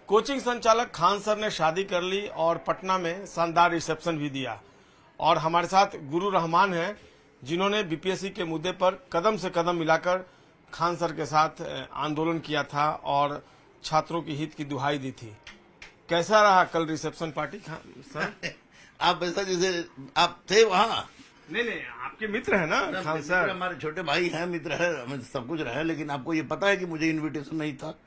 Coaching संचालक Khan sir ने शादी कर ली और पटना में शानदार रिसेप्शन भी दिया। और हमारे साथ गुरु रहमान हैं, जिन्होंने बीपीएससी के मुद्दे पर कदम से कदम मिलाकर खान सर के साथ आंदोलन किया था और छात्रों की हित की दुहाई दी थी। कैसा रहा कल रिसेप्शन पार्टी खान सर? आप ऐसा जैसे आप थे वहाँ। नहीं, आपके मित्र है ना खान सर? हमारे छोटे भाई हैं, मित्र है, हमें सब कुछ रहा है। लेकिन आपको ये पता है कि मुझे इनविटेशन नहीं था।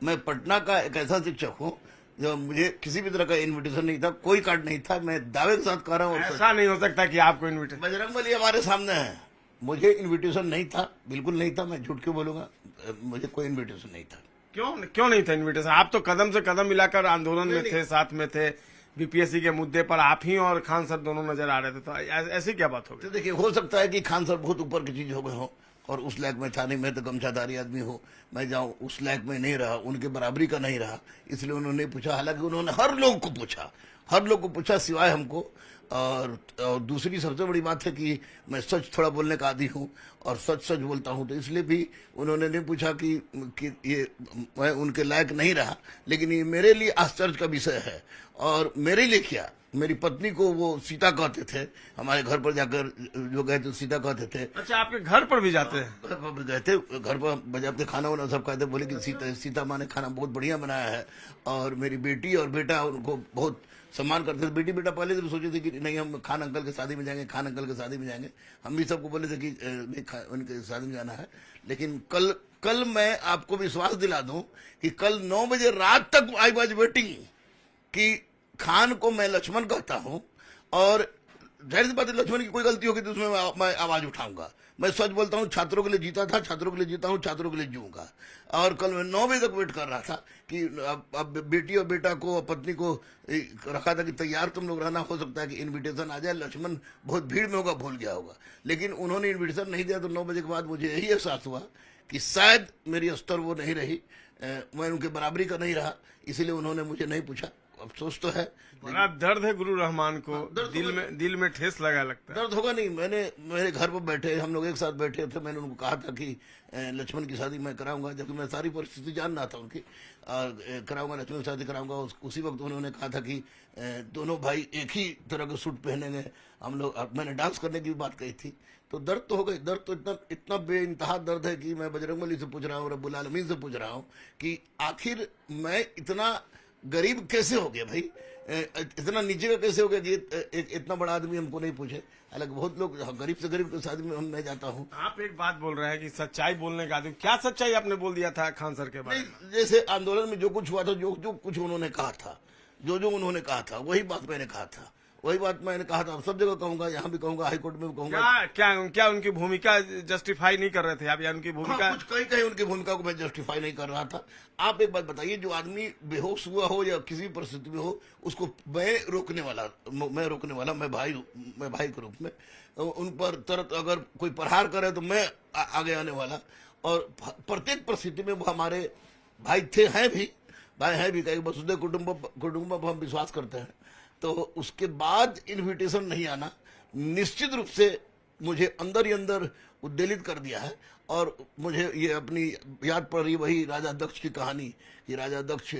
मैं पटना का एक ऐसा शिक्षक हूँ जो मुझे किसी भी तरह का इनविटेशन नहीं था, कोई कार्ड नहीं था। मैं दावे के साथ कह रहा हूँ, ऐसा नहीं हो सकता कि आपको इनविटेशन। बजरंगबली हमारे सामने है, मुझे इनविटेशन नहीं था, बिल्कुल नहीं था। मैं झूठ क्यों बोलूंगा? मुझे कोई इनविटेशन नहीं था। क्यों नहीं था इनविटेशन? आप तो कदम से कदम मिलाकर आंदोलन में थे, साथ में थे। बीपीएससी के मुद्दे पर आप ही और खान सर दोनों नजर आ रहे थे, तो ऐसी क्या बात हो गई? तो देखिए, हो सकता है कि खान सर बहुत ऊपर की चीज हो गए हो और उस लायक में था नहीं। मैं तो गमछाधारी आदमी हूँ, मैं जाऊँ उस लायक में नहीं रहा, उनके बराबरी का नहीं रहा, इसलिए उन्होंने पूछा। हालांकि उन्होंने हर लोग को पूछा सिवाय हमको। और दूसरी सबसे बड़ी बात है कि मैं सच थोड़ा बोलने का आदी हूँ और सच बोलता हूँ, तो इसलिए भी उन्होंने नहीं पूछा कि ये मैं उनके लायक नहीं रहा। लेकिन ये मेरे लिए आश्चर्य का विषय है। और मेरे लिए क्या, मेरी पत्नी को वो सीता कहते थे। हमारे घर पर जाकर जो गए थे सीता कहते थे। अच्छा, आपके घर पर भी जाते हैं? घर पर गए थे, घर पर बजाते खाना वाना सब कहते, बोले कि सीता माँ ने खाना बहुत बढ़िया बनाया है। और मेरी बेटी और बेटा उनको बहुत सम्मान करते थे। बेटी बेटा पहले से भी सोचे थे कि नहीं, हम खान अंकल के शादी में जाएंगे, खान अंकल के शादी में जाएंगे। हम भी सबको बोले थे कि उनके शादी में जाना है। लेकिन कल मैं आपको विश्वास दिला दूं कि कल 9 बजे रात तक आई वॉज वेटिंग कि खान को मैं लक्ष्मण कहता हूं, और जाहिर सी बात है लक्ष्मण की कोई गलती होगी तो उसमें मैं आवाज उठाऊंगा। मैं सच बोलता हूं, छात्रों के लिए जीता था, छात्रों के लिए जीता हूं, छात्रों के लिए जीऊंगा। और कल मैं 9 बजे तक वेट कर रहा था कि अब बेटी और बेटा को और पत्नी को रखा था कि तैयार तुम लोग रहना, हो सकता है कि इनविटेशन आ जाए। लक्ष्मण बहुत भीड़ में होगा, भूल गया होगा। लेकिन उन्होंने इन्विटेशन नहीं दिया। तो 9 बजे के बाद मुझे यही एहसास हुआ कि शायद मेरी स्तर वो नहीं रही, मैं उनके बराबरी का नहीं रहा, इसीलिए उन्होंने मुझे नहीं पूछा। अफसोस तो है। बड़ा दर्द है गुरु रहमान को। दिल में ठेस लगा लगता है। दर्द होगा नहीं। मेरे घर पर बैठे, हम लोग एक साथ बैठे थे, मैंने उनको कहा था कि लक्ष्मण की शादी मैं कराऊंगा, जबकि मैं सारी परिस्थिति जान रहा था उनकी। कराऊंगा, लक्ष्मण की शादी कराऊंगा। उसी वक्त उन्होंने कहा था कि दोनों भाई एक ही तरह के सूट पहनेंगे हम लोग। मैंने डांस करने की भी बात कही थी। तो दर्द तो हो गई। दर्द तो इतना बेइंतहा दर्द है कि मैं बजरंगबली से पूछ रहा हूँ, रब्बुल आलमीन से पूछ रहा हूँ कि आखिर मैं इतना गरीब कैसे हो गया भाई, इतना नीचे का कैसे हो गया कि इतना बड़ा आदमी हमको नहीं पूछे। हालांकि बहुत लोग गरीब से गरीब के शादी में मैं जाता हूँ। आप एक बात बोल रहे हैं कि सच्चाई बोलने का आदमी, क्या सच्चाई आपने बोल दिया था खान सर के बारे में? जैसे आंदोलन में जो कुछ हुआ था, जो कुछ उन्होंने कहा था, जो उन्होंने कहा था, वही बात मैंने कहा था, वही बात मैंने कहा था। सब जगह कहूंगा, यहाँ भी कहूंगा, हाईकोर्ट में भी कहूंगा। क्या उनकी भूमिका जस्टिफाई नहीं कर रहे थे आप, या उनकी भूमिका? कुछ कहीं उनकी भूमिका को मैं जस्टिफाई नहीं कर रहा था। आप एक बात बताइए, जो आदमी बेहोश हुआ हो या किसी परिस्थिति में हो, उसको मैं रोकने वाला मैं भाई के रूप में उन पर तुरंत अगर कोई प्रहार करे तो मैं आगे आने वाला। और प्रत्येक परिस्थिति में वो हमारे भाई थे, हैं भी, कहीं वसुधैव कुटुंबकम हम विश्वास करते हैं। तो उसके बाद इनविटेशन नहीं आना निश्चित रूप से मुझे अंदर ही अंदर उद्वेलित कर दिया है। और मुझे ये अपनी याद पड़ रही वही राजा दक्ष की कहानी कि राजा दक्ष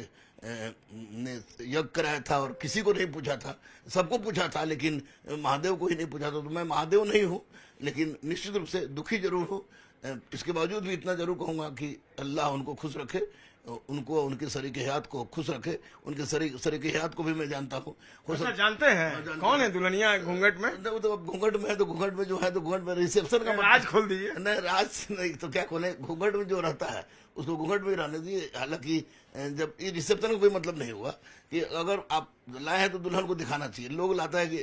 ने यज्ञ कराया था और किसी को नहीं पूछा था, सबको पूछा था लेकिन महादेव को ही नहीं पूछा था। तो मैं महादेव नहीं हूँ, लेकिन निश्चित रूप से दुखी जरूर हूँ। इसके बावजूद भी इतना जरूर कहूँगा कि अल्लाह उनको खुश रखे, उनको उनके शरीक हयात को खुश रखे। उनके शरीक हयात को भी मैं जानता हूँ। जानते हैं कौन है दुल्हनिया घूंघट में? तो घूंघट में है, तो घूंघट में जो है, तो घूंघट में रिसेप्शन का राज खोल दीजिए। नहीं, राज नहीं तो क्या खोले, घूंघट में जो रहता है उसको घूंघट में रहने दीजिए। हालांकि जब ये रिसेप्शन का कोई मतलब नहीं हुआ कि अगर आप लाए हैं तो दुल्हन को दिखाना चाहिए। लोग लाता है कि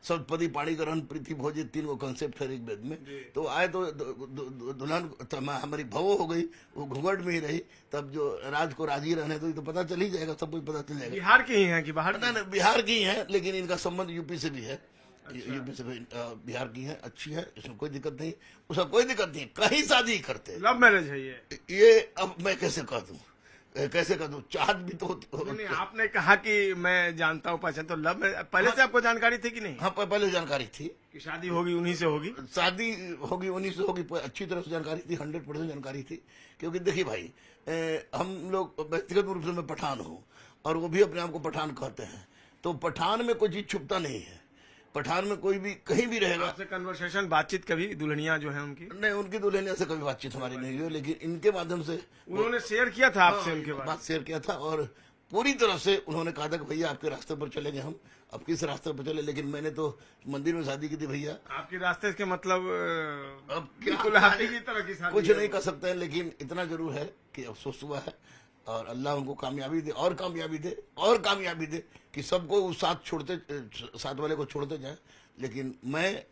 सप्तपदी पाणिग्रहण प्रीति भोज 3 वो कंसेप्ट है ऋग्वेद में। तो आए तो दुल्हन हमारी भवो हो गई, वो घूंघट में ही रही। तब जो राज को राजी रहने तो पता चल ही जाएगा, सब कुछ पता चल जाएगा। बिहार की ही है कि बाहर? नहीं, बिहार की ही है, लेकिन इनका संबंध यूपी से भी है। अच्छा। यूपी से भी बिहार की है, अच्छी है, इसमें कोई दिक्कत नहीं, उसका कोई दिक्कत नहीं। कहीं शादी करते, लव मैरिज है ये अब मैं कैसे कह दूं, चाहत भी तो नहीं, आपने कहा कि मैं जानता हूँ पहचान, तो लव मैरिज पहले से आपको जानकारी थी कि नहीं? हाँ, पहले जानकारी थी कि शादी होगी उन्हीं से होगी। शादी होगी उन्हीं से होगी, अच्छी तरह से जानकारी थी, 100% जानकारी थी। क्योंकि देखिए भाई, हम लोग व्यक्तिगत रूप से मैं पठान हूँ और वो भी अपने आप को पठान कहते हैं, तो पठान में कोई चीज छुपता नहीं है। पठान में कोई भी कहीं भी रहेगा। आपसे कन्वर्सेशन, बातचीत कभी दुल्हनिया जो है उनकी? नहीं, उनकी दुल्हनिया से कभी बातचीत हमारी नहीं हुई, लेकिन इनके माध्यम से उन्होंने शेयर किया था आपसे उनके बात शेयर किया था और पूरी तरह से उन्होंने कहा था कि भैया आपके रास्ते पर चलेंगे हम, अब किस रास्ते पर चले। लेकिन मैंने तो मंदिर में शादी की थी भैया। आपके रास्ते के मतलब अब बिल्कुल हाथी की तरह की शादी कुछ है। नहीं कर सकते हैं, लेकिन इतना जरूर है कि अफसोस हुआ है और अल्लाह उनको कामयाबी दे और कामयाबी दे और कामयाबी दे कि सबको उस साथ वाले को छोड़ते जाए। लेकिन मैं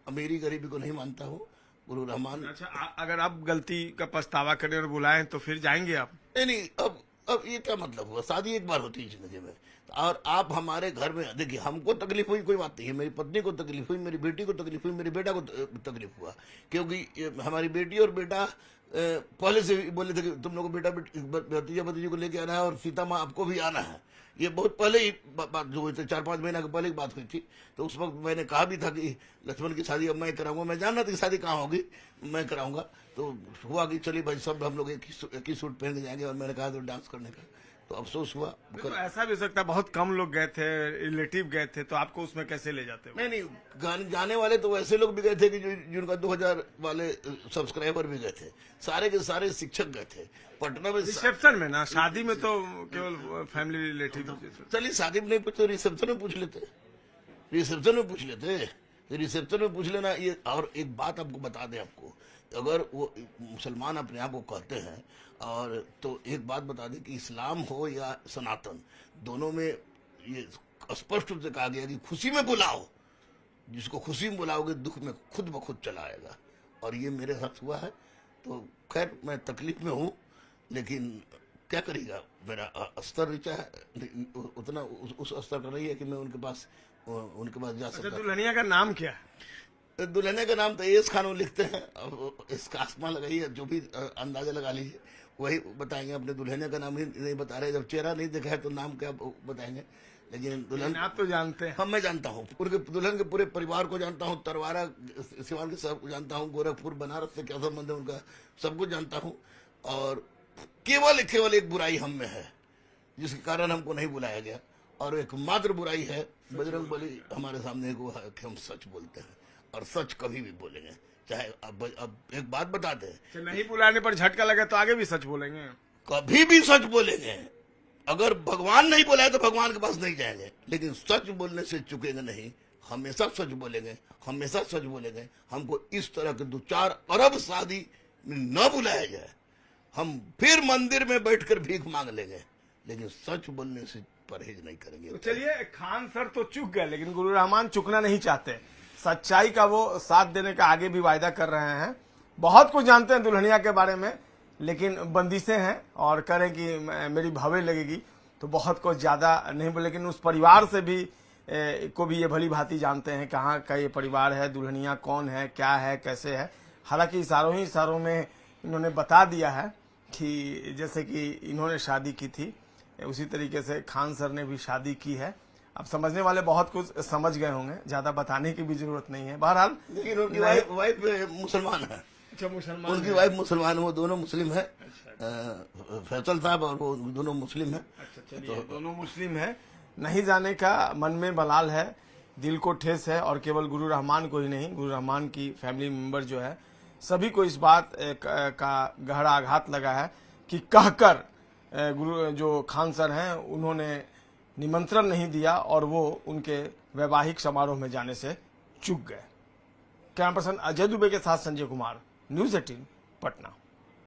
अमीरी गरीबी को नहीं मानता हूँ। गुरु रहमान, अच्छा, अगर आप गलती का पछतावा करें और बुलाएं तो फिर जाएंगे आप? नहीं, अब ये क्या मतलब हुआ? शादी एक बार होती है जिंदगी में, और आप हमारे घर में देखिए, हमको तकलीफ हुई कोई बात नहीं है, मेरी पत्नी को तकलीफ हुई, मेरी बेटी को तकलीफ हुई, मेरे बेटा को तकलीफ हुआ, क्योंकि हमारी बेटी और बेटा पहले से बोले थे कि तुम लोग को बेटा भतीजा भतीजी को लेके आना है और सीता माँ आपको भी आना है। ये बहुत पहले ही बात जो हुई थी, 4-5 महीना के पहले की बात हुई थी। तो उस वक्त मैंने कहा भी था कि लक्ष्मण की शादी अब मैं कराऊंगा। मैं जान रहा था कि शादी कहाँ होगी, मैं कराऊंगा। तो हुआ कि चलिए भाई सब हम लोग एक ही सूट पहन के जाएंगे, और मैंने कहा तो डांस करने का। तो अफसोस हुआ। तो ऐसा भी हो सकता है बहुत कम लोग गए थे, रिलेटिव गए थे, तो आपको उसमें कैसे ले जाते हो? नहीं, जाने वाले तो वैसे लोग भी गए थे कि जिनका 2000 वाले सब्सक्राइबर भी गए थे, सारे के सारे शिक्षक गए थे पटना में। रिसेप्शन में ना, शादी में तो केवल फैमिली रिलेटिव। चलिए शादी में नहीं पूछते, रिसेप्शन में पूछ लेते, रिसेप्शन में पूछ लेते, रिसेप्शन में पूछ लेना। ये और एक बात आपको बता दें, आपको अगर वो मुसलमान अपने आप को कहते हैं, और तो एक बात बता दें कि इस्लाम हो या सनातन, दोनों में ये स्पष्ट रूप से कहा गया कि खुशी में बुलाओ, जिसको खुशी में बुलाओगे दुख में खुद ब खुद चला आएगा। और ये मेरे साथ हुआ है। तो खैर मैं तकलीफ में हूँ, लेकिन क्या करेगा, मेरा स्तर नीचा है, उतना उस स्तर का नहीं है कि मैं उनके पास जा सकता। दुल्हनिया का नाम क्या है? दुल्हनिया का नाम तो एस खानों लिखते हैं। अब इसका आसमान लगाइए, जो भी अंदाजा लगा लीजिए, वही बताएंगे। अपने दुल्हनिया का नाम ही नहीं बता रहे, जब चेहरा नहीं देखा है तो नाम क्या बताएंगे। लेकिन दुल्हन आप तो जानते हैं। हम, मैं जानता हूँ, पूरे दुल्हन के पूरे परिवार को जानता हूँ, तरवारा सिवान के सब जानता हूँ, गोरखपुर बनारस से क्या संबंध है उनका, सब कुछ जानता हूँ। और केवल एक बुराई हम में है, जिसके कारण हमको नहीं बुलाया गया। और एक मात्र बुराई है, बजरंग बली हमारे सामने को है कि हम सच बोलते हैं, और सच कभी भी बोलेंगे। चाहे अब एक बात बता दें, नहीं बुलाने पर झटका लगे तो आगे भी सच बोलेंगे, कभी भी सच बोलेंगे। अगर भगवान नहीं बुलाए तो भगवान के पास नहीं जाएंगे, लेकिन सच बोलने से चुकेंगे नहीं। हमेशा सच बोलेंगे, हमेशा सच बोलेंगे। हमको इस तरह के 2-4 अरब शादी में न बुलाया जाए, हम फिर मंदिर में बैठकर भीख मांग लेंगे, लेकिन सच बोलने से परहेज नहीं करेंगे। तो चलिए, खान सर तो चुक गए, लेकिन गुरु रहमान चुकना नहीं चाहते। सच्चाई का वो साथ देने का आगे भी वायदा कर रहे हैं। बहुत कुछ जानते हैं दुल्हनिया के बारे में, लेकिन बंदिशें हैं, और करें कि मेरी भावे लगेगी तो बहुत कुछ ज्यादा नहीं बोले। लेकिन उस परिवार से भी को भी ये भली भांति जानते हैं कहाँ का ये परिवार है, दुल्हनिया कौन है, क्या है, कैसे है। हालांकि इशारों में इन्होंने बता दिया है कि जैसे कि इन्होंने शादी की थी, उसी तरीके से खान सर ने भी शादी की है। अब समझने वाले बहुत कुछ समझ गए होंगे, ज्यादा बताने की भी जरूरत नहीं है। बहरहाल, लेकिन उनकी वाइफ मुसलमान है। अच्छा, मुसलमान? उनकी वाइफ मुसलमान है, वो दोनों मुस्लिम है। फैसल साहब और वो दोनों मुस्लिम है। अच्छा, चलिए, तो दोनों मुस्लिम है। नहीं जाने का मन में मलाल है, दिल को ठेस है, और केवल गुरु रहमान को ही नहीं, गुरु रहमान की फैमिली मेंबर जो है, सभी को इस बात का गहरा आघात लगा है कि कहकर गुरु जो खान सर हैं उन्होंने निमंत्रण नहीं दिया और वो उनके वैवाहिक समारोह में जाने से चूक गए। कैमरा पर्सन अजय दुबे के साथ संजय कुमार, न्यूज़ 18 पटना।